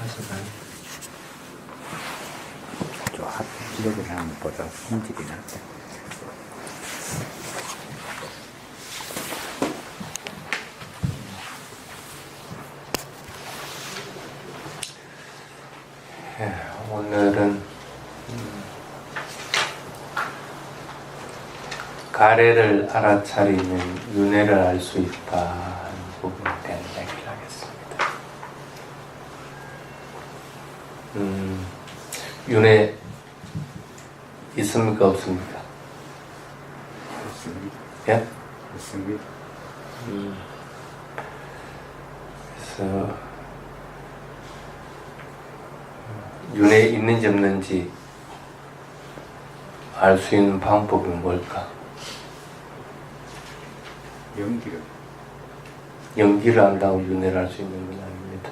하시면 쫙 기록을 하는 것보다 품질이 낫다. 오늘은 가래를 알아차리면 윤회를 알 수 있다 하는 부분에 대한 이야기를 하겠습니다. 윤회 있습니까? 없습니까? 없습니다. 예? 없습니다. 그래서 윤회 있는지 없는지 알 수 있는 방법이 뭘까? 연기를 한다고 윤회를 알 수 있는 건 아닙니다.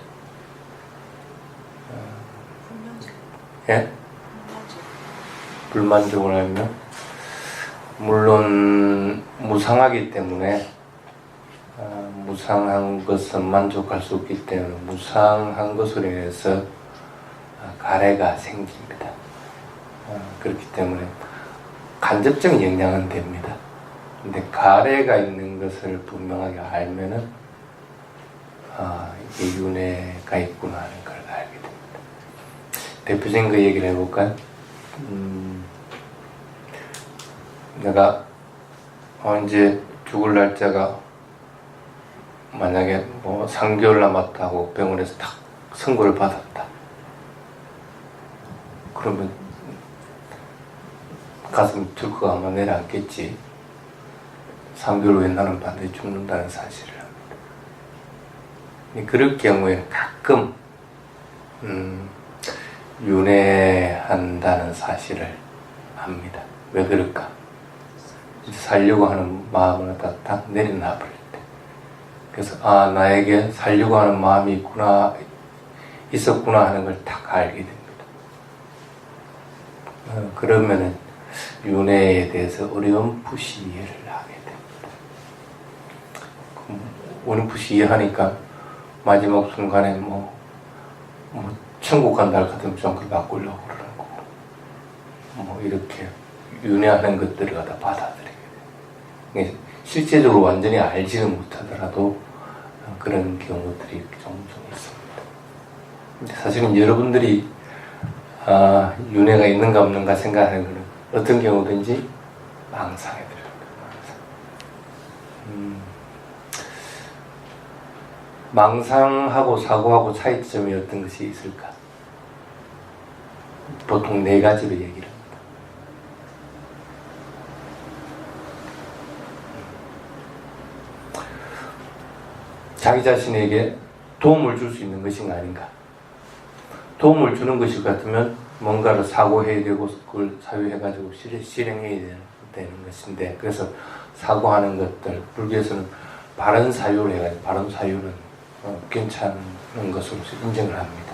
예? 불만족을 하면 물론 무상하기 때문에 무상한 것은 만족할 수 없기 때문에 무상한 것으로 인해서 가래가 생깁니다. 그렇기 때문에 간접적인 영향은 됩니다. 근데 가래가 있는 것을 분명하게 알면은 이게 윤회가 있구나 하는 걸 알게 됩니다. 대표적인 거 얘기를 해볼까요? 내가 이제 죽을 날짜가 만약에 뭐 3개월 남았다고 병원에서 딱 선고를 받았다. 그러면 가슴 뚫고 아마 내려앉겠지. 3개월 후에 나는 반드시 죽는다는 사실을 합니다. 그럴 경우에는 가끔 윤회한다는 사실을 합니다. 왜 그럴까? 살려고 하는 마음을 딱 내려놔 버릴 때. 그래서 나에게 살려고 하는 마음이 있었구나 하는 걸 딱 알게 됩니다. 그러면은 윤회에 대해서 어렴풋이 이해를 하게 됩니다. 어렴풋이 이해하니까 마지막 순간에 뭐 천국 간다 같으면 좀 그걸 바꾸려고 그러는 거고, 뭐 이렇게 윤회하는 것들을 갖다 받아들이게 돼요. 실제적으로 완전히 알지는 못하더라도 그런 경우들이 종종 있습니다. 근데 사실은 여러분들이 윤회가 있는가 없는가 생각하는 것은 어떤 경우든지 망상에 들어갑니다. 망상하고 사고하고 차이점이 어떤 것이 있을까? 보통 4가지로 얘기를 합니다. 자기 자신에게 도움을 줄 수 있는 것인가 아닌가? 도움을 주는 것일 같으면 뭔가를 사고해야 되고 그걸 사유해가지고 실행해야 되는 것인데, 그래서 사고하는 것들, 불교에서는 바른 사유를 해가지고, 바른 사유는 괜찮은 것으로서 인정을 합니다.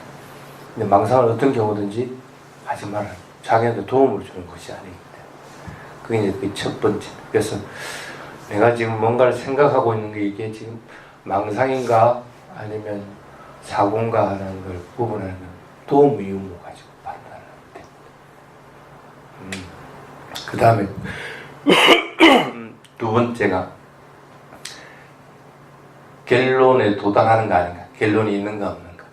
근데 망상은 어떤 경우든지 하지 말아요. 자기한테 도움을 주는 것이 아닙니다. 그게 이제 그 첫 번째. 그래서 내가 지금 뭔가를 생각하고 있는 게 이게 지금 망상인가 아니면 사고인가 하는 걸 구분하는 도움 유무 가지고 판단을 하면 됩니다. 그 다음에 두 번째가 결론에 도달하는가 아닌가, 결론이 있는가 없는가.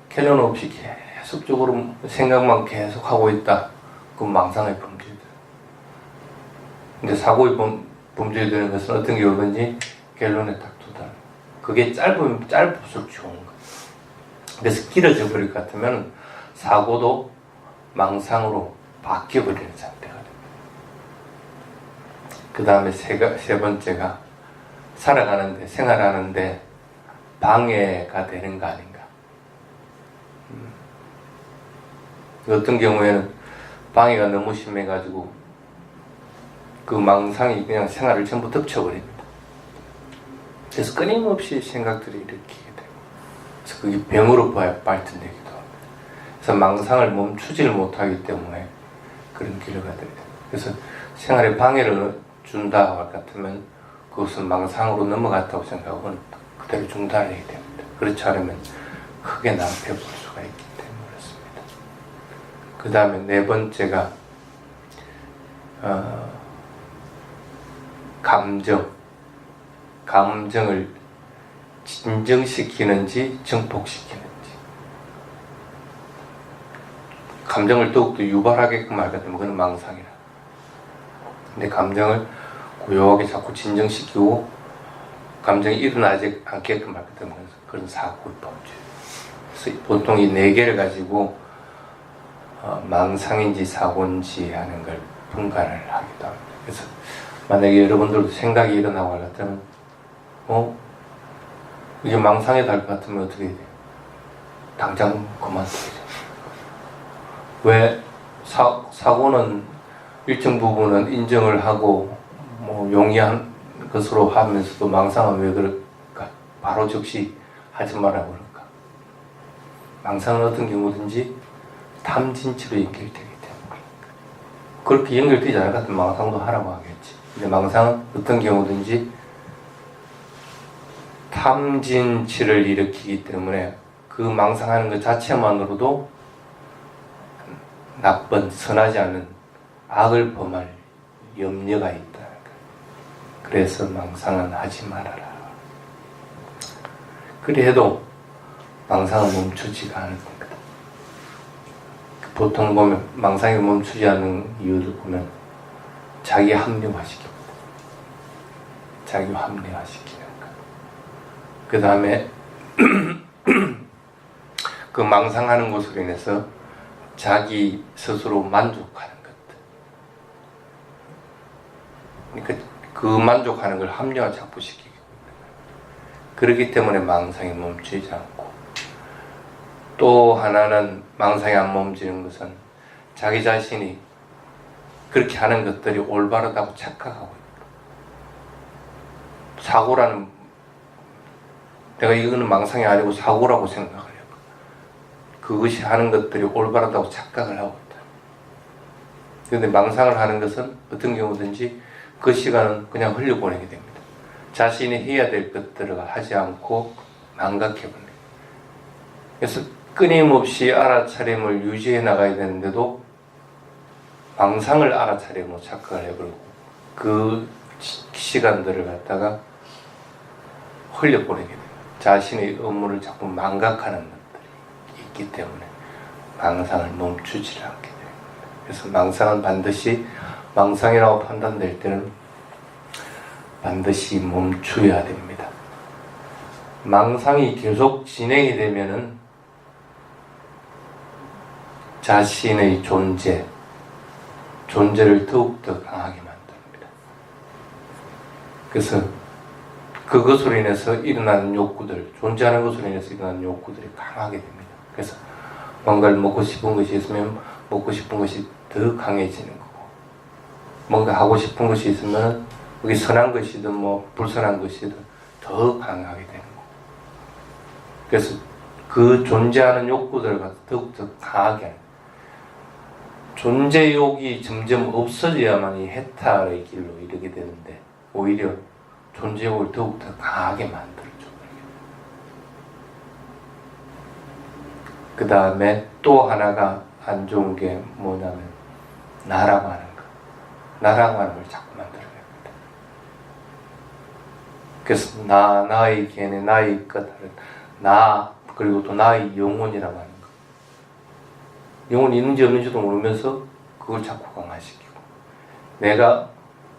결론 없이 계속적으로 생각만 계속 하고 있다. 그건 망상의 범죄들. 근데 사고의 범죄되는 것은 어떤 경우든지 결론에 딱 도달. 그게 짧으면 짧을수록 좋은 거예요. 그래서 길어져 버릴 것 같으면 사고도 망상으로 바뀌어버리는 상태가 됩니다. 그 다음에 세 번째가 살아가는데, 생활하는데 방해가 되는가 아닌가. 어떤 경우에는 방해가 너무 심해가지고 그 망상이 그냥 생활을 전부 덮쳐버립니다. 그래서 끊임없이 생각들이 일으키게 되고, 그래서 그게 병으로 발전되기도 합니다. 그래서 망상을 멈추지를 못하기 때문에 그런 결과가 됩니다. 그래서 생활에 방해를 준다 같으면 그것은 망상으로 넘어갔다고 생각하고 그대로 중단을 해야 됩니다. 그렇지 않으면 크게 낭패 볼 수가 있기 때문에 그렇습니다. 그 다음에 네 번째가 감정을 진정시키는지 증폭시키는지. 감정을 더욱더 유발하게끔 하거든 그건 망상이라. 근데 감정을 고요하게 자꾸 진정시키고 감정이 일어나지 않게끔 하거든 그런 사고의 범죄. 그래서 보통 이 네 개를 가지고 망상인지 사고인지 하는 걸 분간을 하기도 합니다. 그래서 만약에 여러분들도 생각이 일어나고 하려면 이게 망상에 달 것 같으면 어떻게 해야 돼요? 당장 그만둬야 돼요. 왜? 사고는 일정 부분은 인정을 하고 용이한 것으로 하면서도 망상은 왜 그럴까? 바로 즉시 하지 말라고 그럴까? 망상은 어떤 경우든지 탐진치로 연결되기 때문에 그렇게 연결되지 않을 것 같으면 망상도 하라고 하겠지. 근데 망상은 어떤 경우든지 탐진치를 일으키기 때문에 그 망상하는 것 자체만으로도 나쁜, 선하지 않은 악을 범할 염려가 있다. 그래서 망상은 하지 말아라. 그래도 망상은 멈추지가 않을 겁니다. 보통 보면 망상이 멈추지 않는 이유를 보면 자기 합리화시킵니다. 자기 합리화시키는 것. 그 다음에 그 망상하는 것으로 인해서 자기 스스로 만족하는 것들. 그러니까 그 만족하는 걸 합리화 자꾸 시키기 때문에. 그렇기 때문에 망상이 멈추지 않고 또 하나는 망상이 안 멈추는 것은 자기 자신이 그렇게 하는 것들이 올바르다고 착각하고 있다. 사고라는 내가 이거는 망상이 아니고 사고라고 생각을 해요. 그것이 하는 것들이 올바르다고 착각을 하고 있다. 그런데 망상을 하는 것은 어떤 경우든지 그 시간은 그냥 흘려보내게 됩니다. 자신이 해야 될 것들을 하지 않고 망각해버립니다. 그래서 끊임없이 알아차림을 유지해 나가야 되는데도 망상을 알아차림으로 착각을 해버리고 그 시간들을 갖다가 흘려보내게 됩니다. 자신의 업무를 자꾸 망각하는 것들이 있기 때문에 망상을 멈추지 않게 됩니다. 그래서 망상은 반드시 망상이라고 판단될 때는 반드시 멈춰야 됩니다. 망상이 계속 진행이 되면은 자신의 존재를 더욱더 강하게 만듭니다. 그래서 그것으로 인해서 일어나는 욕구들, 존재하는 것으로 인해서 일어나는 욕구들이 강하게 됩니다. 그래서 뭔가를 먹고 싶은 것이 있으면 먹고 싶은 것이 더 강해지는 거고, 뭔가 하고 싶은 것이 있으면 그게 선한 것이든 불선한 것이든 더 강하게 되는 거고. 그래서 그 존재하는 욕구들을 더욱더 강하게 하는 거예요. 존재욕이 점점 없어져야만 이 해탈의 길로 이르게 되는데 오히려 존재욕을 더욱더 강하게 만들어줘. 그 다음에 또 하나가 안 좋은 게 뭐냐면 나라고 하는 거. 나라고 하는 걸 자꾸 만들어냅니다. 그래서 나의 개네, 나의 것, 나, 그리고 또 나의 영혼이라고 하는 거. 영혼이 있는지 없는지도 모르면서 그걸 자꾸 강화시키고, 내가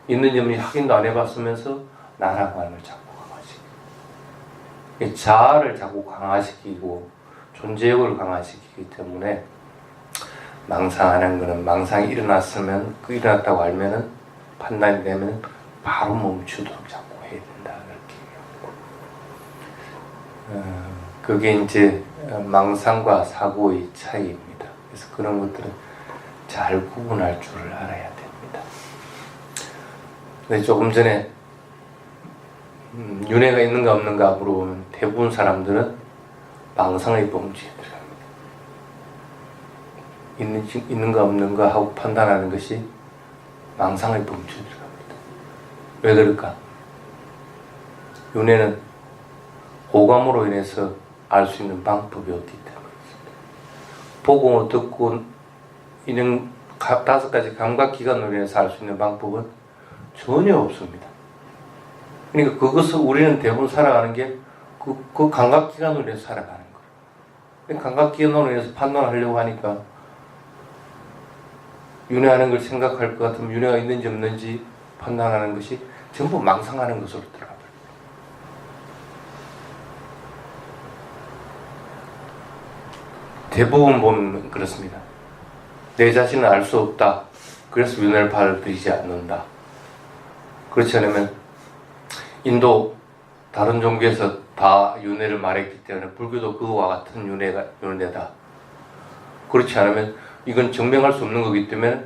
있는지 없는지 확인도 안 해봤으면서 나라고 하는 걸 자꾸 강화시키고, 자아를 자꾸 강화시키고 존재욕을 강화시키기 때문에 망상하는 것은 망상이 일어났으면 그 일어났다고 알면은 판단이 되면 바로 멈추도록 자꾸 해야 된다 그렇게. 그게 이제 망상과 사고의 차이입니다. 그래서 그런 것들은 잘 구분할 줄을 알아야 됩니다. 근데 조금 전에 윤회가 있는가 없는가 물어보면 대부분 사람들은 망상의 범주에 들어갑니다. 있는가 없는가 하고 판단하는 것이 망상의 범주에 들어갑니다. 왜 그럴까? 윤회는 호감으로 인해서 알 수 있는 방법이 어디 있다는 것입니다. 보고 듣고 이런 5가지 감각기관으로 인해서 알 수 있는 방법은 전혀 없습니다. 그러니까 그것을 우리는 대부분 살아가는 게 그 감각기관으로 인해서 살아가는 거예요. 감각기관으로 인해서 판단하려고 하니까 윤회하는 걸 생각할 것 같으면 윤회가 있는지 없는지 판단하는 것이 전부 망상하는 것으로 들어가요. 대부분 보면 그렇습니다. 내 자신을 알 수 없다. 그래서 윤회를 받아들이지 않는다. 그렇지 않으면 인도 다른 종교에서 다 윤회를 말했기 때문에 불교도 그와 같은 윤회다. 그렇지 않으면 이건 증명할 수 없는 거기 때문에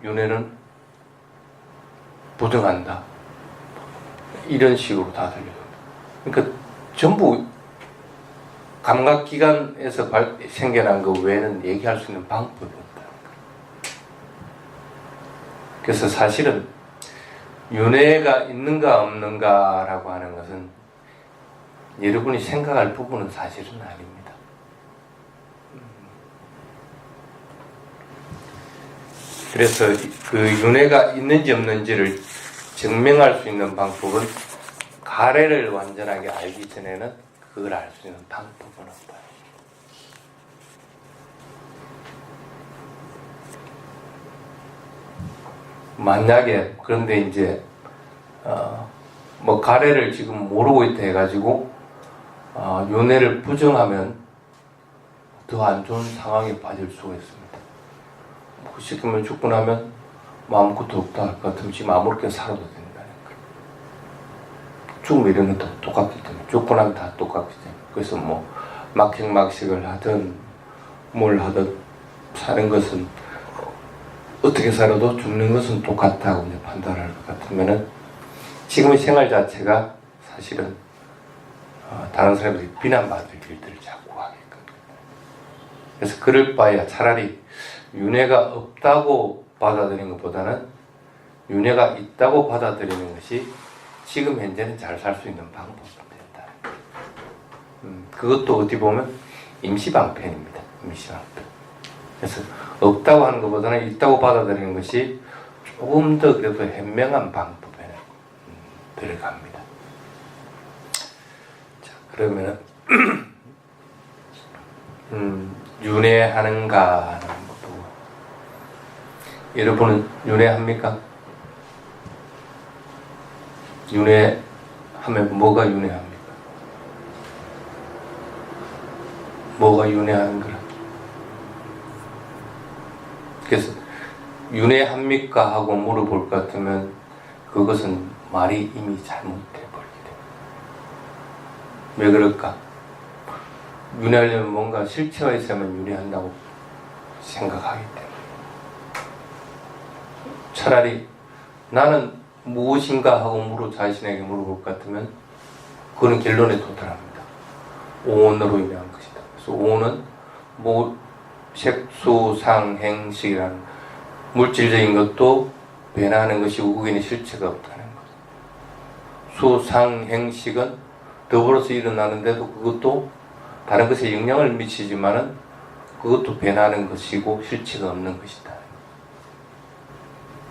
윤회는 부정한다. 이런 식으로 다 들려요. 그러니까 전부 감각기관에서 생겨난 것 외에는 얘기할 수 있는 방법이 없다. 그래서 사실은 윤회가 있는가 없는가라고 하는 것은 여러분이 생각할 부분은 사실은 아닙니다. 그래서 그 윤회가 있는지 없는지를 증명할 수 있는 방법은 가래를 완전하게 알기 전에는 그걸 알 수 있는 방법은 없다. 만약에 그런데 이제 뭐 가래를 지금 모르고 있다 해가지고 윤회를 부정하면 더 안 좋은 상황에 빠질 수가 있습니다. 쉽게 말하면 죽고 나면 뭐 아무것도 없다 할 것 같으면 지금 아무렇게 살아도 된다는 거예요. 죽음 이런 건 다 똑같기 때문에 죽고 나면 다 똑같기 때문에 그래서 뭐 막행막식을 하든 뭘 하든 사는 것은 어떻게 살아도 죽는 것은 똑같다고 이제 판단할 것 같으면은 지금의 생활 자체가 사실은 다른 사람들이 비난받을 일들을 자꾸 하게끔. 그래서 그럴 바에야 차라리 윤회가 없다고 받아들이는 것보다는 윤회가 있다고 받아들이는 것이 지금 현재는 잘 살 수 있는 방법이 된다. 그것도 어떻게 보면 임시방편입니다. 임시방편. 그래서 없다고 하는 것보다는 있다고 받아들이는 것이 조금 더 그래도 현명한 방법에 들어갑니다. 자, 그러면은 윤회하는가 하는 것도 여러분은 윤회합니까? 윤회하면 뭐가 윤회합니까? 뭐가 윤회하는 거라? 그래서 윤회합니까? 하고 물어볼 것 같으면 그것은 말이 이미 잘못돼 버리게 됩니다. 왜 그럴까? 윤회하려면 뭔가 실체가 있어야만 윤회한다고 생각하기 때문에 차라리 나는 무엇인가 하고 자신에게 물어볼 것 같으면 그는 결론에 도달합니다. 오온으로 인한 것이다. 그래서 오온은 색수상행식이라는 물질적인 것도 변하는 것이고 거기는 실체가 없다는 것. 수상행식은 더불어서 일어나는데도 그것도 다른 것에 영향을 미치지만은 그것도 변하는 것이고 실체가 없는 것이다.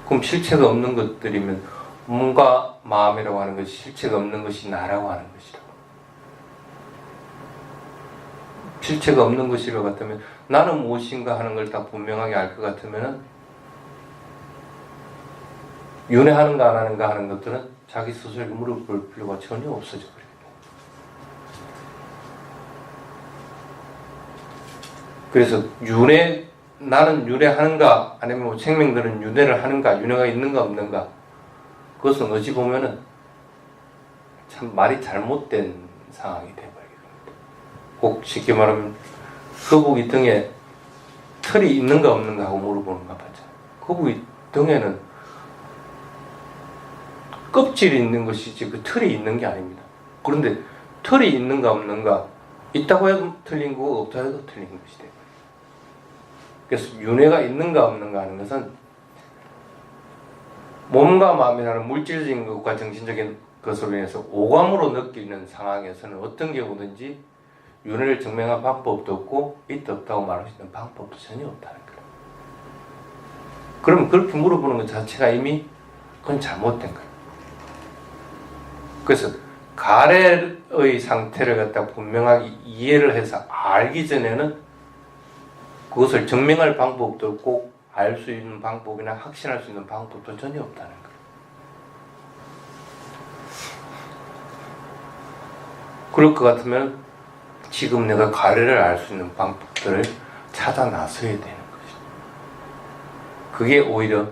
그럼 실체가 없는 것들이면 몸과 마음이라고 하는 것이 실체가 없는 것이 나라고 하는 것이라고. 실체가 없는 것이라고 같으면 나는 무엇인가 하는 걸 다 분명하게 알 것 같으면은 윤회하는가 안 하는가 하는 것들은 자기 스스로에게 물어볼 필요가 전혀 없어져 버립니다. 그래서 나는 윤회하는가 아니면 뭐 생명들은 윤회를 하는가 윤회가 있는가 없는가 그것은 어찌 보면은 참 말이 잘못된 상황이 되어버리게 됩니다. 꼭 쉽게 말하면 거북이 등에 털이 있는가 없는가 하고 물어보는 것 같죠. 거북이 등에는 껍질이 있는 것이지 그 털이 있는 게 아닙니다. 그런데 털이 있는가 없는가 있다고 해도 틀린 거고 없다고 해도 틀린 것이 돼요. 그래서 윤회가 있는가 없는가 하는 것은 몸과 마음이라는 물질적인 것과 정신적인 것으로 인해서 오감으로 느끼는 상황에서는 어떤 경우든지 윤회를 증명한 방법도 없고 있다 없다고 말할 수 있는 방법도 전혀 없다는 거예요. 그럼 그렇게 물어보는 것 자체가 이미 그건 잘못된 거예요. 그래서 가래의 상태를 갖다 분명하게 이해를 해서 알기 전에는 그것을 증명할 방법도 없고 알 수 있는 방법이나 확신할 수 있는 방법도 전혀 없다는 거예요. 그럴 것 같으면 지금 내가 가래를 알 수 있는 방법들을 찾아 나서야 되는 것이죠. 그게 오히려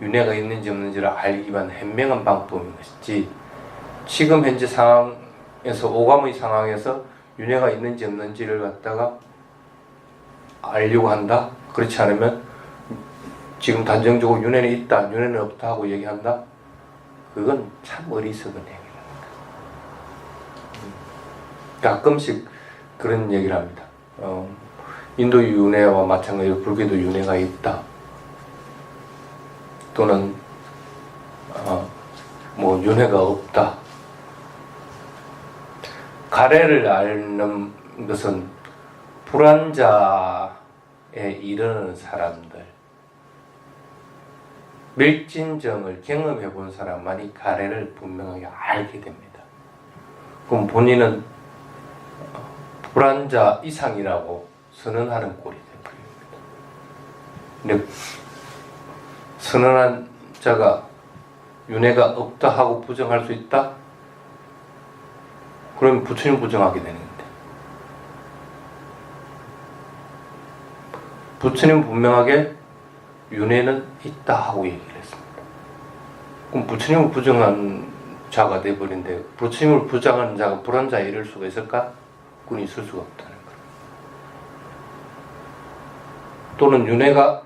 윤회가 있는지 없는지를 알기 위한 현명한 방법인 것이지, 지금 현재 상황에서, 오감의 상황에서 윤회가 있는지 없는지를 갖다가 알려고 한다? 그렇지 않으면 지금 단정적으로 윤회는 있다, 윤회는 없다 하고 얘기한다? 그건 참 어리석은 행위랍니다. 가끔씩 그런 얘기를 합니다. 인도 윤회와 마찬가지로 불교도 윤회가 있다. 또는 뭐 윤회가 없다. 가래를 앓는 것은 불안자에 이르는 사람들, 멸진정을 경험해 본 사람만이 가래를 분명하게 알게 됩니다. 그럼 본인은 불안자 이상이라고 선언하는 꼴이 되어버립니다. 근데 선언한 자가 윤회가 없다 하고 부정할 수 있다? 그러면 부처님 부정하게 되는 건데, 부처님 분명하게 윤회는 있다 하고 얘기를 했습니다. 그럼 부처님을 부정한 자가 되어버린데, 부처님을 부정하는 자가 불안자에 이를 수가 있을까? 그건 있을 수가 없다는 거예요. 또는 윤회가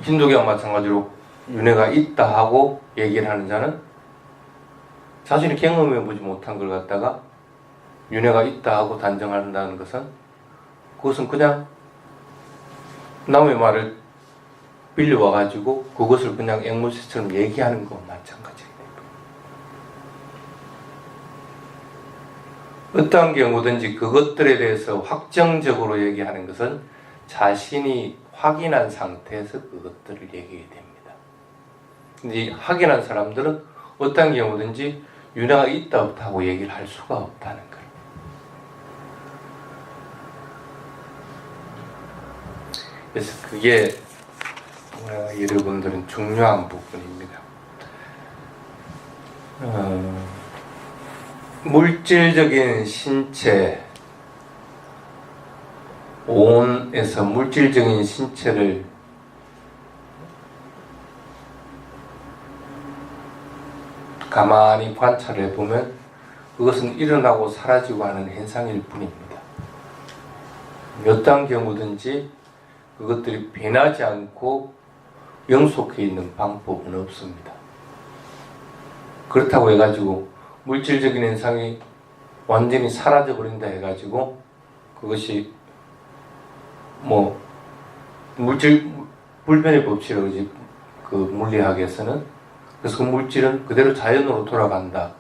힌두교와 마찬가지로 윤회가 있다 하고 얘기를 하는 자는 자신이 경험해보지 못한 걸 갖다가 윤회가 있다 하고 단정한다는 것은, 그것은 그냥 남의 말을 빌려와가지고 그것을 그냥 앵무새처럼 얘기하는 것과 마찬가지예요. 어떠한 경우든지 그것들에 대해서 확정적으로 얘기하는 것은 자신이 확인한 상태에서 그것들을 얘기해야 됩니다. 근데 확인한 사람들은 어떠한 경우든지 윤회가 있다 없다 하고 얘기를 할 수가 없다는 거예요. 그래서 그게 여러분들은 중요한 부분입니다. 물질적인 신체, 온에서 물질적인 신체를 가만히 관찰해 보면 그것은 일어나고 사라지고 하는 현상일 뿐입니다. 어떠한 경우든지 그것들이 변하지 않고 영속해 있는 방법은 없습니다. 그렇다고 해가지고 물질적인 현상이 완전히 사라져 버린다 해가지고 그것이 뭐 불변의 법칙이라고 그러지, 그 물리학에서는. 그래서 그 물질은 그대로 자연으로 돌아간다.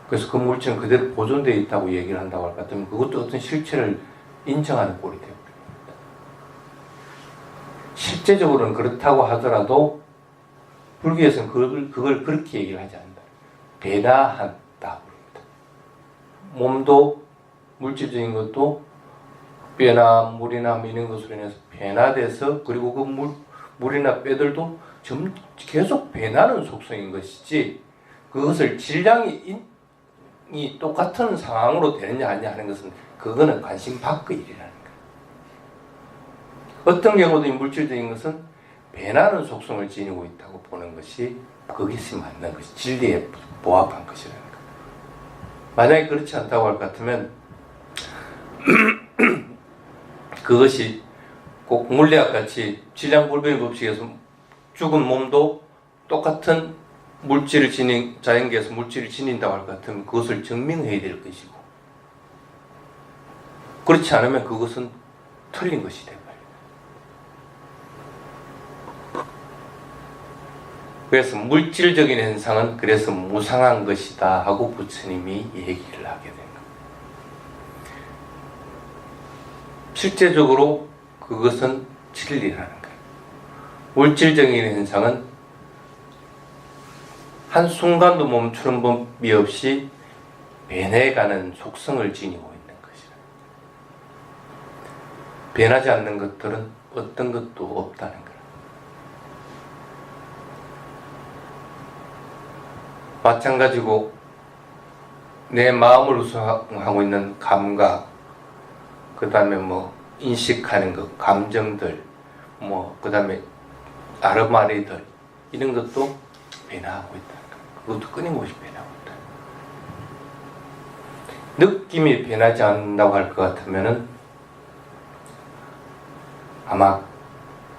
그래서 그 물질은 그대로 보존되어 있다고 얘기를 한다고 할 것 같으면 그것도 어떤 실체를 인정하는 꼴이 되어버립니다. 실제적으로는 그렇다고 하더라도 불교에서는 그걸 그렇게 얘기를 하지 않는다. 변화한다고 합니다. 몸도 물질적인 것도 뼈나 물이나 이런 것으로 인해서 변화돼서, 그리고 그 물이나 뼈들도 계속 변하는 속성인 것이지, 그것을 질량이 똑같은 상황으로 되느냐 아니냐 하는 것은 그거는 관심 밖의 일이라는 거예요. 어떤 경우도 물질적인 것은 변하는 속성을 지니고 있다고 보는 것이 그것이 맞는 것이 진리에 부합한 것이라는 거예요. 만약에 그렇지 않다고 할 것 같으면 그것이 꼭 물리학같이 질량불변의 법칙에서 죽은 몸도 똑같은 물질을 자연계에서 물질을 지닌다고 할 것 같으면 그것을 증명해야 될 것이고, 그렇지 않으면 그것은 틀린 것이 되어버려요. 그래서 물질적인 현상은 그래서 무상한 것이다 하고 부처님이 얘기를 하게 된 겁니다. 실제적으로 그것은 진리라는 거예요. 물질적인 현상은 한순간도 멈추는 법이 없이 변해가는 속성을 지니고 있는 것이라. 변하지 않는 것들은 어떤 것도 없다는 거예요. 마찬가지고 내 마음을 우선하고 있는 감각, 그 다음에 뭐 인식하는 것, 감정들, 뭐 그 다음에 아르마리들, 이런 것도 변화하고 있다. 그것도 끊임없이 변하고 있다. 느낌이 변하지 않는다고 할 것 같으면은 아마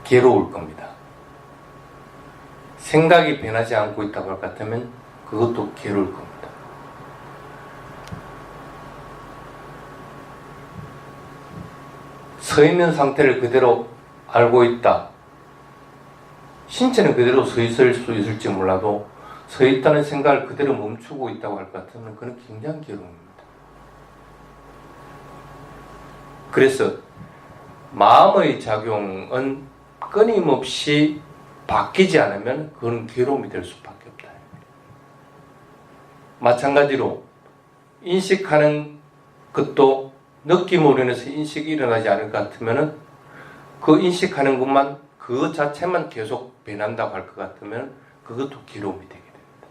괴로울 겁니다. 생각이 변하지 않고 있다고 할 것 같으면 그것도 괴로울 겁니다. 서 있는 상태를 그대로 알고 있다. 신체는 그대로 서 있을 수 있을지 몰라도 서 있다는 생각을 그대로 멈추고 있다고 할 것 같으면 그건 굉장히 괴로움입니다. 그래서 마음의 작용은 끊임없이 바뀌지 않으면 그건 괴로움이 될 수밖에 없다. 마찬가지로 인식하는 것도 느낌으로 인해서 인식이 일어나지 않을 것 같으면 그 인식하는 것만 그 자체만 계속 변한다고 할 것 같으면 그것도 괴로움이 되게 됩니다.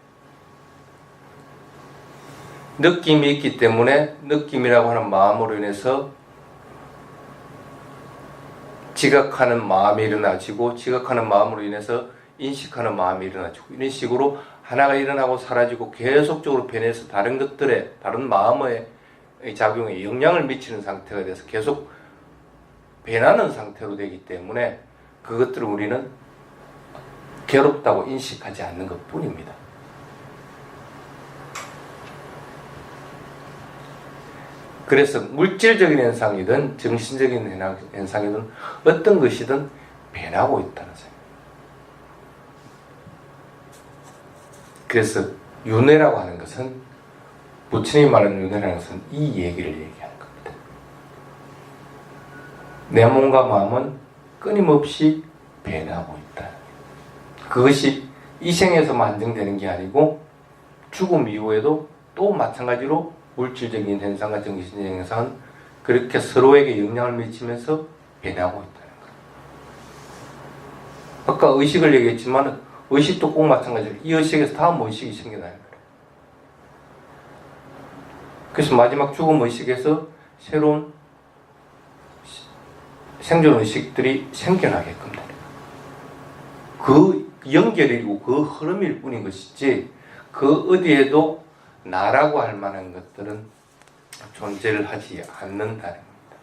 느낌이 있기 때문에 느낌이라고 하는 마음으로 인해서 지각하는 마음이 일어나지고 지각하는 마음으로 인해서 인식하는 마음이 일어나지고 이런 식으로 하나가 일어나고 사라지고 계속적으로 변해서 다른 것들에 다른 마음의 작용에 영향을 미치는 상태가 돼서 계속 변하는 상태로 되기 때문에 그것들을 우리는 괴롭다고 인식하지 않는 것 뿐입니다. 그래서 물질적인 현상이든 정신적인 현상이든 어떤 것이든 변하고 있다는 생각. 그래서 윤회라고 하는 것은 부처님이 말하는 윤회라는 것은 이 얘기를 얘기하는 겁니다. 내 몸과 마음은 끊임없이 변하고 있다. 그것이 이 생에서만 안정되는 게 아니고 죽음 이후에도 또 마찬가지로 물질적인 현상과 정신적인 현상은 그렇게 서로에게 영향을 미치면서 변하고 있다는 거예요. 아까 의식을 얘기했지만 의식도 꼭 마찬가지로 이 의식에서 다음 의식이 생겨나는 거예요. 그래서 마지막 죽음 의식에서 새로운 생존 의식들이 생겨나게끔 되는 거예요. 그 연결이고 그 흐름일 뿐인 것이지 그 어디에도 나라고 할 만한 것들은 존재를 하지 않는다는 겁니다.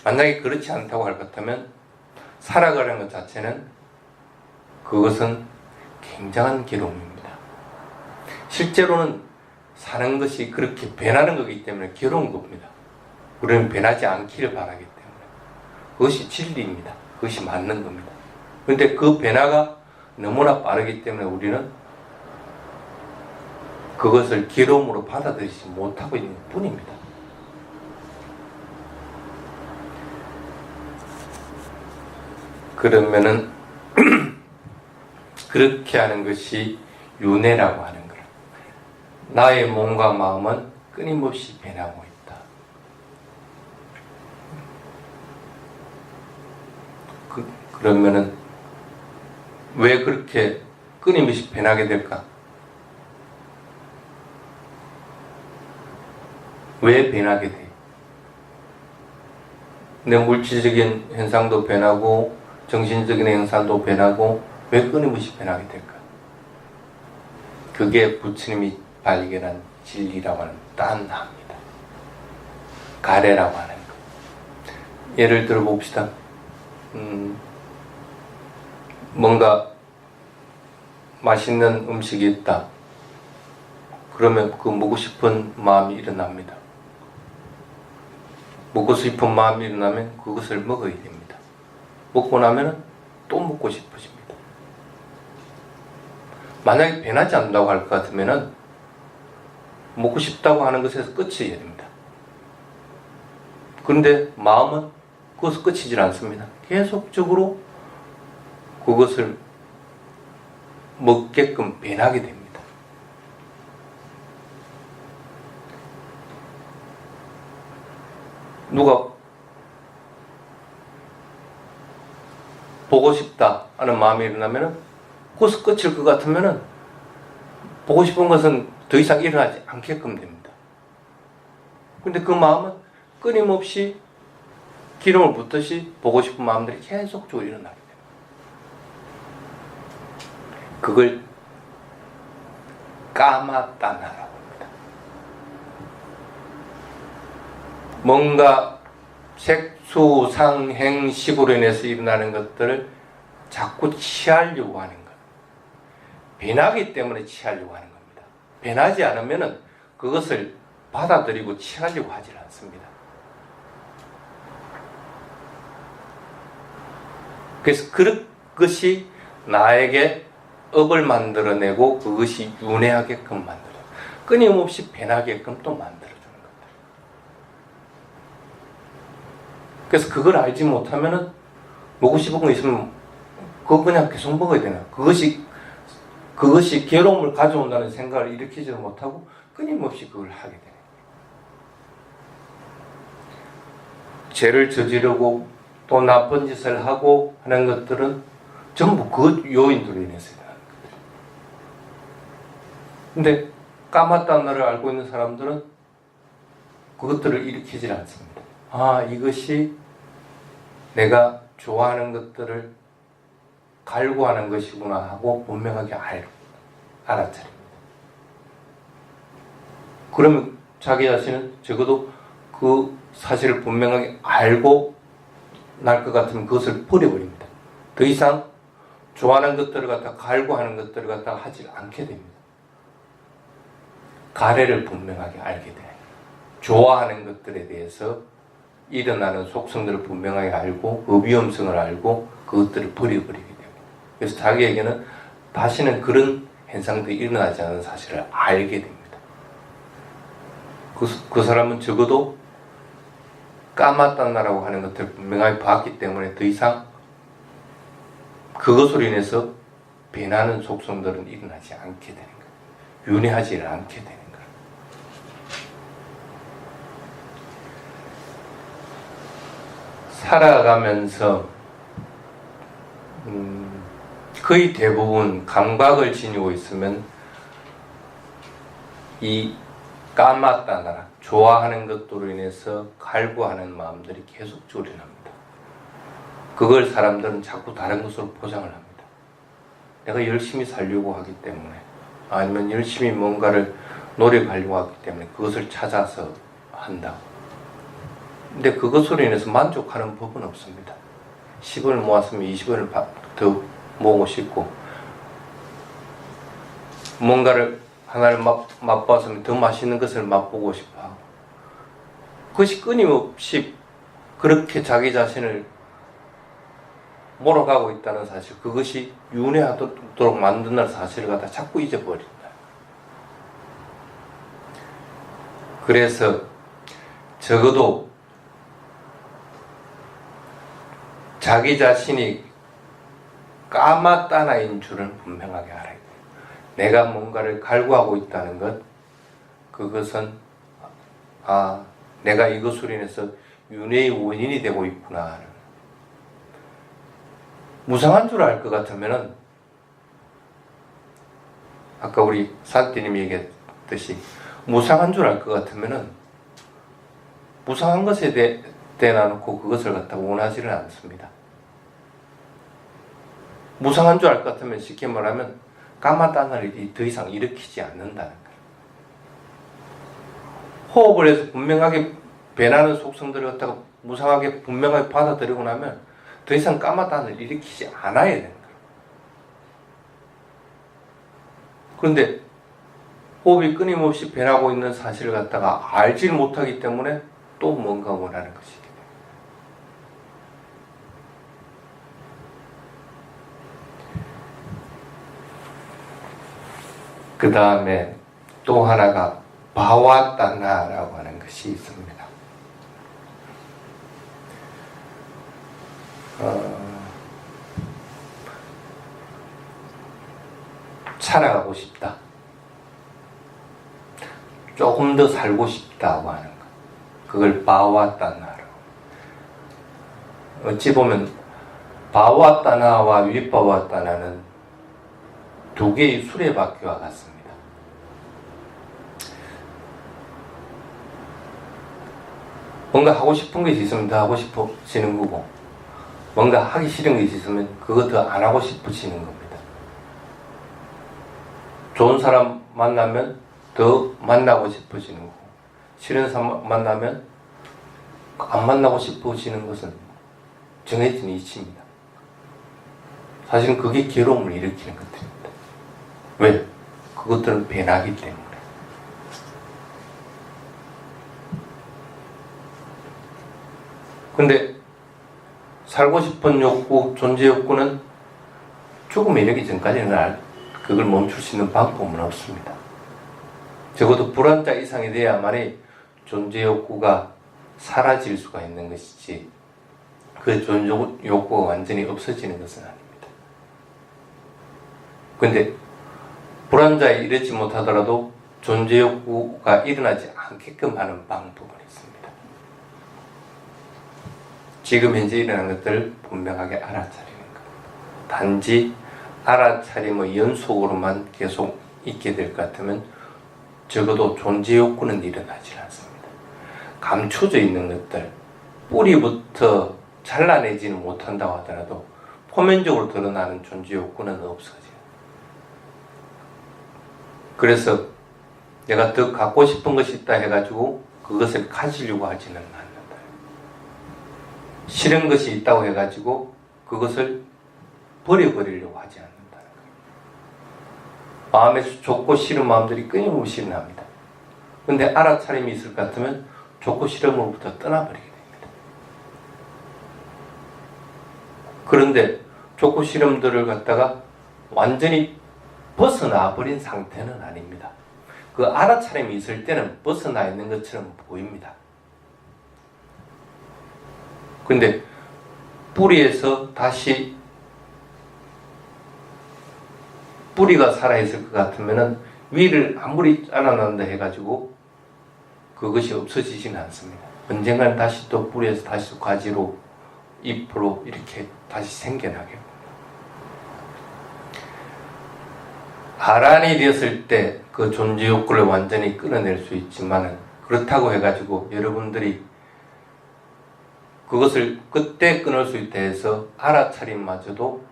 만약에 그렇지 않다고 할 것 같으면 살아가는 것 자체는 그것은 굉장한 괴로움입니다. 실제로는 사는 것이 그렇게 변하는 거기 때문에 괴로운 겁니다. 우리는 변하지 않기를 바라기 때문에 그것이 진리입니다. 그것이 맞는 겁니다. 그런데 그 변화가 너무나 빠르기 때문에 우리는 그것을 괴로움으로 받아들이지 못하고 있는 뿐입니다. 그러면은 그렇게 하는 것이 윤회라고 하는 거예요. 나의 몸과 마음은 끊임없이 변하고 있다. 그러면은 왜 그렇게 끊임없이 변하게 될까? 왜 변하게 돼? 내 물질적인 현상도 변하고 정신적인 현상도 변하고 왜 끊임없이 변하게 될까? 그게 부처님이 발견한 진리라고 하는 딴합니다. 가래라고 하는 것. 예를 들어 봅시다. 뭔가 맛있는 음식이 있다. 그러면 그 먹고 싶은 마음이 일어납니다. 먹고 싶은 마음이 일어나면 그것을 먹어야 됩니다. 먹고 나면 또 먹고 싶어집니다. 만약에 변하지 않는다고 할 것 같으면 먹고 싶다고 하는 것에서 끝이어야 됩니다. 그런데 마음은 그것을 끝이질 않습니다. 계속적으로 그것을 먹게끔 변하게 됩니다. 누가 보고 싶다 하는 마음이 일어나면은 그것을 끝일 것 같으면은 보고 싶은 것은 더 이상 일어나지 않게끔 됩니다. 근데 그 마음은 끊임없이 기름을 붓듯이 보고 싶은 마음들이 계속적으로 일어나게 됩니다. 그걸 까마따나라고 합니다. 뭔가 색수상행식으로 인해서 일어나는 것들을 자꾸 취하려고 하는 것. 변하기 때문에 취하려고 하는 겁니다. 변하지 않으면 그것을 받아들이고 취하려고 하지 않습니다. 그래서 그것이 나에게 업을 만들어내고 그것이 윤회하게끔 만들어 끊임없이 변하게끔 또 만들어주는 겁니다. 그래서 그걸 알지 못하면은 먹고 싶은 거 있으면 그거 그냥 계속 먹어야 되나. 그것이 괴로움을 가져온다는 생각을 일으키지도 못하고 끊임없이 그걸 하게 되는 거예요. 죄를 저지르고 또 나쁜 짓을 하고 하는 것들은 전부 그 요인들로 인해서 일어나는 것들. 근데 까마따나를 알고 있는 사람들은 그것들을 일으키지 않습니다. 아, 이것이 내가 좋아하는 것들을 갈구하는 것이구나 하고 분명하게 알아차립니다. 그러면 자기 자신은 적어도 그 사실을 분명하게 알고 날 것 같으면 그것을 버려버립니다. 더 이상 좋아하는 것들을 갖다 갈구하는 것들을 갖다 하지 않게 됩니다. 가래를 분명하게 알게 돼요. 좋아하는 것들에 대해서 일어나는 속성들을 분명하게 알고 그 위험성을 알고 그것들을 버려버리게 됩니다. 그래서 자기에게는 다시는 그런 현상들이 일어나지 않은 사실을 알게 됩니다. 그 사람은 적어도 까마따나라고 하는 것들을 분명하게 봤기 때문에 더 이상 그것으로 인해서 변하는 속성들은 일어나지 않게 되는 거예요. 윤회하지 않게 되는 거예요. 살아가면서 거의 대부분 감각을 지니고 있으면 이 까마따나라 좋아하는 것들로 인해서 갈구하는 마음들이 계속적으로 일어납니다. 그걸 사람들은 자꾸 다른 것으로 포장을 합니다. 내가 열심히 살려고 하기 때문에 아니면 열심히 뭔가를 노력하려고 하기 때문에 그것을 찾아서 한다고. 근데 그것으로 인해서 만족하는 법은 없습니다. 10원을 모았으면 20원을 더 모으고 싶고 뭔가를 하나를 맛보았으면 더 맛있는 것을 맛보고 싶어 하고 그것이 끊임없이 그렇게 자기 자신을 몰아가고 있다는 사실, 그것이 윤회하도록 만든다는 사실을 갖다 자꾸 잊어버린다. 그래서 적어도 자기 자신이 까마따나인 줄은 분명하게 알아야 돼요. 내가 뭔가를 갈구하고 있다는 것, 그것은 내가 이것으로 인해서 윤회의 원인이 되고 있구나. 무상한 줄 알 것 같으면은 아까 우리 산띠님이 얘기했듯이 무상한 줄 알 것 같으면은 무상한 것에 대놔놓고 그것을 갖다 원하지는 않습니다. 무상한 줄 알 것 같으면 쉽게 말하면 까마따나를 더 이상 일으키지 않는다는 거예요. 호흡을 해서 분명하게 변하는 속성들을 갖다가 무상하게 분명하게 받아들이고 나면 더 이상 까마따나를 일으키지 않아야 되는 거예요. 그런데 호흡이 끊임없이 변하고 있는 사실을 갖다가 알지 못하기 때문에 또 뭔가 원하는 것이기 때문에. 그 다음에 또 하나가 바와따나라고 하는 것이 있습니다. 살아가고 싶다. 조금 더 살고 싶다고 하는 것. 그걸 바와따나라고. 어찌 보면 바와따나와 윗바와따나는 두 개의 수레바퀴와 같습니다. 뭔가 하고 싶은 것이 있으면 더 하고 싶어지는 거고, 뭔가 하기 싫은 것이 있으면 그거 더 안 하고 싶어지는 겁니다. 좋은 사람 만나면 더 만나고 싶어지는 거고, 싫은 사람 만나면 안 만나고 싶어지는 것은 정해진 이치입니다. 사실은 그게 괴로움을 일으키는 것들입니다. 왜? 그것들은 변하기 때문에. 근데 살고 싶은 욕구, 존재 욕구는 죽음에 이르기 전까지는 그걸 멈출 수 있는 방법은 없습니다. 적어도 불안자 이상이 돼야만이 존재 욕구가 사라질 수가 있는 것이지, 그 존재 욕구가 완전히 없어지는 것은 아닙니다. 근데 불안자에 이르지 못하더라도 존재 욕구가 일어나지 않게끔 하는 방법은 있습니다. 지금 현재 일어나는 것들을 분명하게 알아차리는 겁니다. 단지 알아차림의 연속으로만 계속 있게 될 것 같으면 적어도 존재 욕구는 일어나지 않습니다. 감춰져 있는 것들, 뿌리부터 잘라내지는 못한다고 하더라도 표면적으로 드러나는 존재 욕구는 없어져요. 그래서 내가 더 갖고 싶은 것이 있다 해가지고 그것을 가지려고 하지는 않는다. 싫은 것이 있다고 해가지고 그것을 버려버리려고 하지 않는다는 거예요. 마음에서 좋고 싫은 마음들이 끊임없이 일어납니다. 근데 알아차림이 있을 것 같으면 좋고 싫음으로부터 떠나버리게 됩니다. 그런데 좋고 싫음들을 갖다가 완전히 벗어나 버린 상태는 아닙니다. 그 알아차림이 있을 때는 벗어나 있는 것처럼 보입니다. 근데 뿌리에서 다시 뿌리가 살아있을 것 같으면은 위를 아무리 잘라낸다 해가지고 그것이 없어지지는 않습니다. 언젠가는 다시 또 뿌리에서 다시 가지로, 잎으로 이렇게 다시 생겨나게. 아란이 되었을 때 그 존재 욕구를 완전히 끌어낼 수 있지만은, 그렇다고 해가지고 여러분들이 그것을 그때 끊을 수 있다 해서 알아차림마저도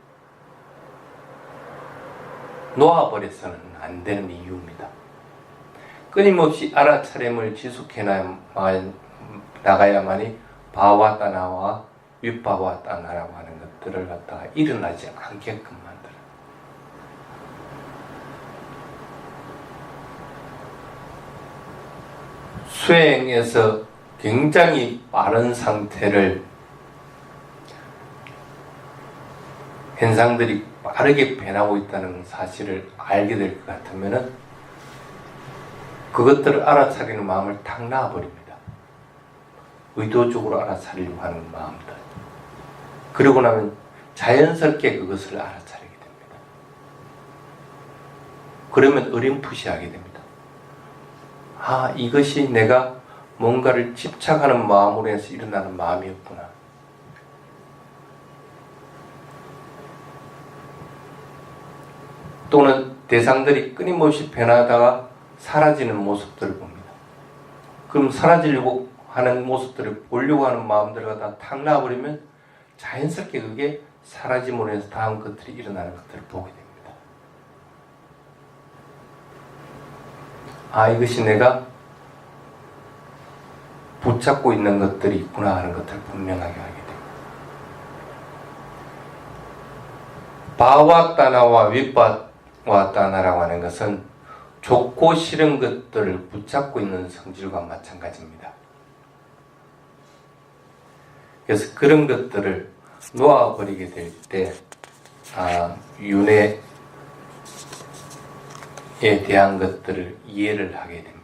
놓아버려서는 안 되는 이유입니다. 끊임없이 알아차림을 지속해 나가야만이 바와따나와 윗바와따나라고 하는 것들을 갖다가 일어나지 않게끔 만들어요. 수행에서 굉장히 빠른 상태를, 현상들이 빠르게 변하고 있다는 사실을 알게 될 것 같으면은 그것들을 알아차리는 마음을 탁 놔버립니다. 의도적으로 알아차리려고 하는 마음들. 그러고 나면 자연스럽게 그것을 알아차리게 됩니다. 그러면 어렴풋이 하게 됩니다. 아, 이것이 내가 뭔가를 집착하는 마음으로 해서 일어나는 마음이었구나. 또는 대상들이 끊임없이 변하다가 사라지는 모습들을 봅니다. 그럼 사라지려고 하는 모습들을 보려고 하는 마음들을 갖다 탁 놔버리면 자연스럽게 그게 사라짐으로 해서 다음 것들이 일어나는 것들을 보게 됩니다. 아, 이것이 내가 붙잡고 있는 것들이 있구나 하는 것들을 분명하게 알게 됩니다. 바와따나와 윗바와따나라고 하는 것은 좋고 싫은 것들을 붙잡고 있는 성질과 마찬가지입니다. 그래서 그런 것들을 놓아버리게 될 때 윤회에 대한 것들을 이해를 하게 됩니다.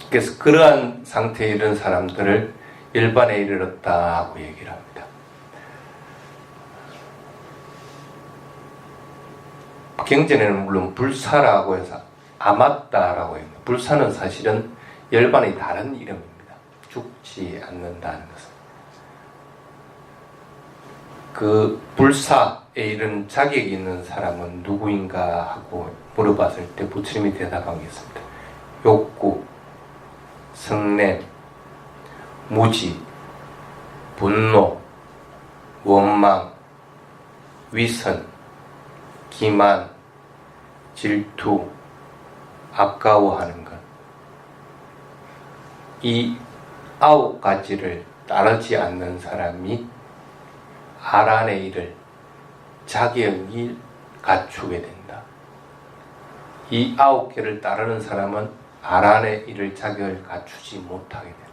그래서 그러한 상태에 이른 사람들을 열반에 이르렀다 하고 얘기를 합니다. 경전에는 물론 불사라고 해서 아맞다라고 합니다. 불사는 사실은 열반의 다른 이름입니다. 죽지 않는다는 것은. 그 불사에 이른 자격이 있는 사람은 누구인가 하고 물어봤을 때 부처님이 대답한 게 있습니다. 욕구, 성냄, 무지, 분노, 원망, 위선, 기만, 질투, 아까워하는 것. 이 9가지를 따르지 않는 사람이 아란의 일을 자격이 갖추게 된다. 이 9개를 따르는 사람은 아란의 일을 자격을 갖추지 못하게 된다.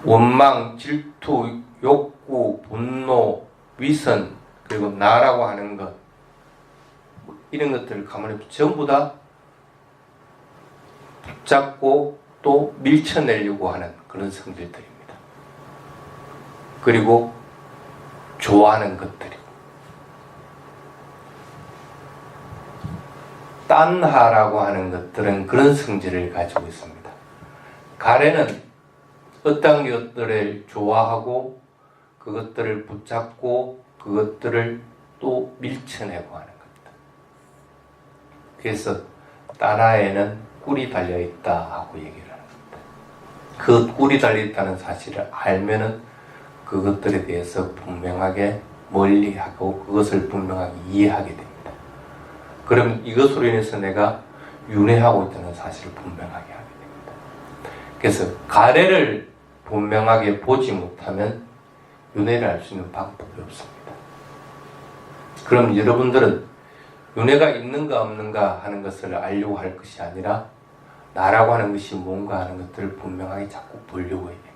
원망, 질투, 욕구, 분노, 위선, 그리고 나라고 하는 것, 이런 것들을 가만히 전부 다 붙잡고 또 밀쳐내려고 하는 그런 성질들입니다. 그리고 좋아하는 것들이고, 딴하라고 하는 것들은 그런 성질을 가지고 있습니다. 가래는 어떤 것들을 좋아하고 그것들을 붙잡고 그것들을 또 밀쳐내고 하는 것들. 그래서 딴하에는 꿀이 달려있다 하고 얘기를 합니다. 그 꿀이 달려있다는 사실을 알면은 그것들에 대해서 분명하게 멀리하고 그것을 분명하게 이해하게 됩니다. 그러면 이것으로 인해서 내가 윤회하고 있다는 사실을 분명하게 하게 됩니다. 그래서 가래를 분명하게 보지 못하면 윤회를 알 수 있는 방법이 없습니다. 그럼 여러분들은 윤회가 있는가 없는가 하는 것을 알려고 할 것이 아니라 나라고 하는 것이 뭔가 하는 것들을 분명하게 자꾸 보려고 해야 됩니다.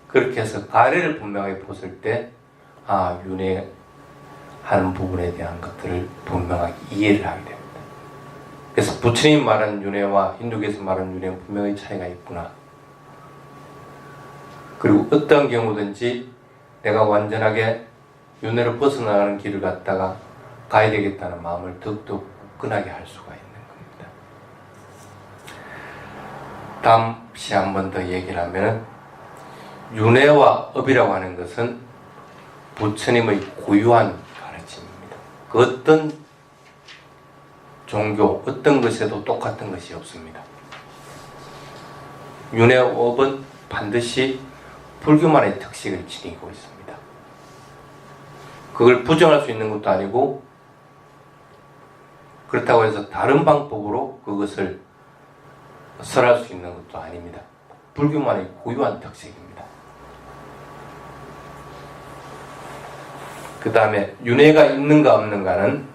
그렇게 해서 가래를 분명하게 봤을 때 윤회하는 부분에 대한 것들을 분명하게 이해를 하게 됩니다. 그래서 부처님 말하는 윤회와 힌두교에서 말하는 윤회는 분명히 차이가 있구나. 그리고 어떤 경우든지 내가 완전하게 윤회를 벗어나가는 길을 갖다가 가야 되겠다는 마음을 더욱더 굳건하게 할 수가 있는 겁니다. 다시 한 번 더 얘기를 하면 윤회와 업이라고 하는 것은 부처님의 고유한 가르침입니다. 그 어떤 종교, 어떤 것에도 똑같은 것이 없습니다. 윤회와 업은 반드시 불교만의 특색을 지니고 있습니다. 그걸 부정할 수 있는 것도 아니고 그렇다고 해서 다른 방법으로 그것을 설할 수 있는 것도 아닙니다. 불교만의 고유한 특색입니다. 그 다음에 윤회가 있는가 없는가는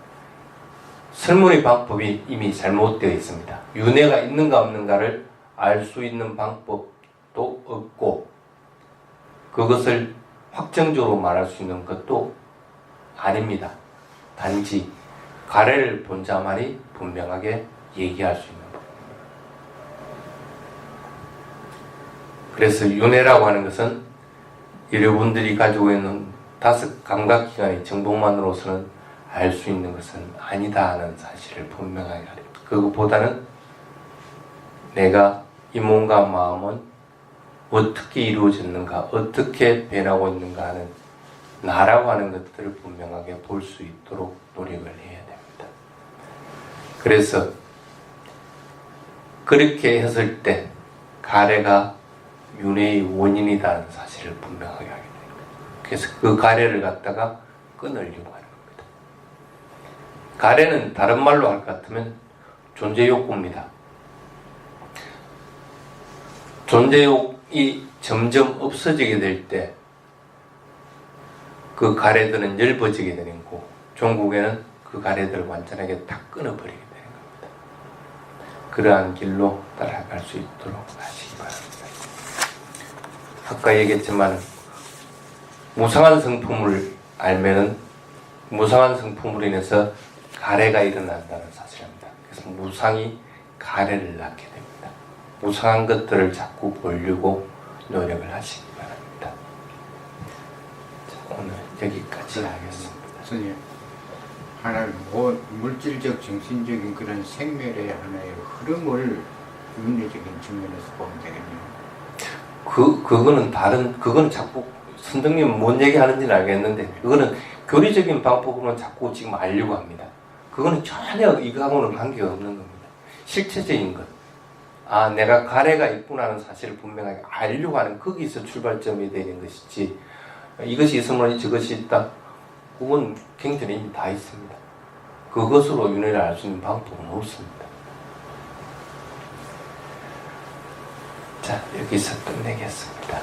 설문의 방법이 이미 잘못되어 있습니다. 윤회가 있는가 없는가를 알 수 있는 방법도 없고 그것을 확정적으로 말할 수 있는 것도 아닙니다. 단지 가래를 본 자만이 분명하게 얘기할 수 있는 것. 그래서 윤회라고 하는 것은 여러분들이 가지고 있는 5 감각기관의 정복만으로서는 알 수 있는 것은 아니다 하는 사실을 분명하게 하려. 그것보다는 내가 이 몸과 마음은 어떻게 이루어졌는가, 어떻게 변하고 있는가 하는 나라고 하는 것들을 분명하게 볼 수 있도록 노력을 해야 됩니다. 그래서 그렇게 했을 때 가래가 윤회의 원인이라는 사실을 분명하게 하게 됩니다. 그래서 그 가래를 갖다가 끊으려고 하는 겁니다. 가래는 다른 말로 할 것 같으면 존재욕구입니다. 존재욕이 점점 없어지게 될 때 그 가래들은 엷어지게 되는 거고 종국에는 그 가래들을 완전하게 다 끊어버리게 되는 겁니다. 그러한 길로 따라갈 수 있도록 하시기 바랍니다. 아까 얘기했지만 무상한 성품을 알면은 무상한 성품으로 인해서 가래가 일어난다는 사실입니다. 그래서 무상이 가래를 낳게 됩니다. 무상한 것들을 자꾸 보려고 노력을 하시기 바랍니다. 자, 오늘 여기까지 하겠습니다. 선생님, 하나의 물질적, 정신적인 그런 생멸의 하나의 흐름을 윤리적인 측면에서 보면 되겠네요. 그거는 자꾸 선생님은 뭔 얘기 하는지는 알겠는데, 그거는 교리적인 방법으로는 자꾸 지금 알려고 합니다. 그거는 전혀 이거하고는 관계가 없는 겁니다. 실체적인 것. 아, 내가 가래가 있구나는 사실을 분명하게 알려고 하는 거기서 출발점이 되는 것이지, 이것이 있으면 저것이 있다. 그건 경전에 이미 다 있습니다. 그것으로 윤회를 알 수 있는 방법은 없습니다. 자, 여기서 끝내겠습니다.